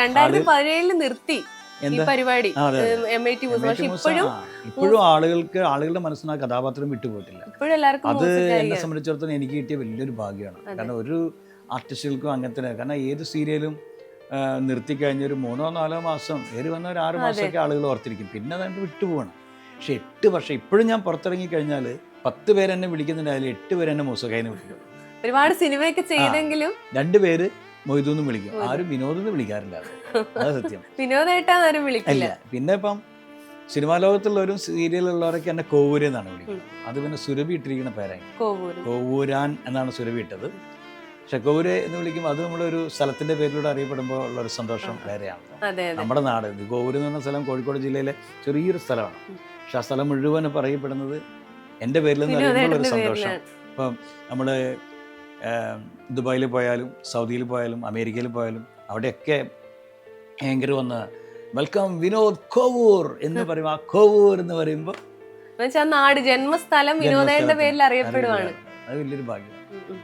2017 നിർത്തി ഈ പരിപാടി MIT മ്യൂസിയം. പക്ഷെ ഇപ്പോഴും ആളുകളുടെ മനസ്സിന് ആ കഥാപാത്രം വിട്ടുപോയിട്ടില്ല. അത് എന്നെ സംബന്ധിച്ചിടത്തോളം എനിക്ക് കിട്ടിയ വലിയൊരു ഭാഗ്യമാണ്. കാരണം ഒരു ആർട്ടിസ്റ്റുകൾക്കും അങ്ങനത്തെ, കാരണം ഏത് സീരിയലും നിർത്തിക്കഴിഞ്ഞ ഒരു 3-4 മാസം വന്ന ഒരു 6 മാസമൊക്കെ ആളുകൾ ഓർത്തിരിക്കും, പിന്നെ അതാണ്ട് വിട്ടുപോകണം. പക്ഷെ 8 വർഷം ഇപ്പോഴും ഞാൻ പുറത്തിറങ്ങി കഴിഞ്ഞാൽ 10 പേര് എന്നെ വിളിക്കുന്നുണ്ടായാലും 8 പേര് എന്നെ മൂസക്കായിന്ന് വിളിക്കും. ഒരുപാട് സിനിമയൊക്കെ ചെയ്തെങ്കിലും 2 പേര് മൊയ്തൂന്ന് വിളിക്കും, ആരും വിനോദെന്ന് വിളിക്കാറില്ല. അത് സത്യം. വിനോദമായിട്ടാരും വിളിക്കില്ല. പിന്നെ ഇപ്പം സിനിമാ ലോകത്തുള്ളവരും സീരിയലുള്ളവരൊക്കെ എന്നെ കോവൂര് എന്നാണ് വിളിക്കുന്നത്. അത് പിന്നെ സുരഭി ഇട്ടിരിക്കുന്ന പേരായി, കോവൂരാൻ എന്നാണ് സുരഭി ഇട്ടത്. പക്ഷെ കോവൂര് എന്ന് വിളിക്കുമ്പോൾ അത് നമ്മളൊരു സ്ഥലത്തിന്റെ പേരിലൂടെ അറിയപ്പെടുമ്പോൾ ഉള്ളൊരു സന്തോഷം വേറെയാണ്. നമ്മുടെ നാട് കോവൂര് എന്ന് പറഞ്ഞ സ്ഥലം കോഴിക്കോട് ജില്ലയിലെ ചെറിയൊരു സ്ഥലമാണ്. പക്ഷെ ആ സ്ഥലം മുഴുവൻ പറയപ്പെടുന്നത് എൻ്റെ പേരിൽ നിന്ന് അറിയുമ്പോൾ ഒരു സന്തോഷം. ഇപ്പം നമ്മൾ ദുബായിൽ പോയാലും സൗദിയിൽ പോയാലും അമേരിക്കയിൽ പോയാലും അവിടെയൊക്കെ ഭയങ്കര വന്ന് വെൽക്കം വിനോദ് കോവൂർ എന്ന് പറയും. ആ കോവൂർ എന്ന് പറയുമ്പോൾ നാട് ജന്മസ്ഥലം വിനോദേന്റെ പേരിൽ അറിയപ്പെടുവാണ്. അത് വലിയൊരു ഭാഗ്യം.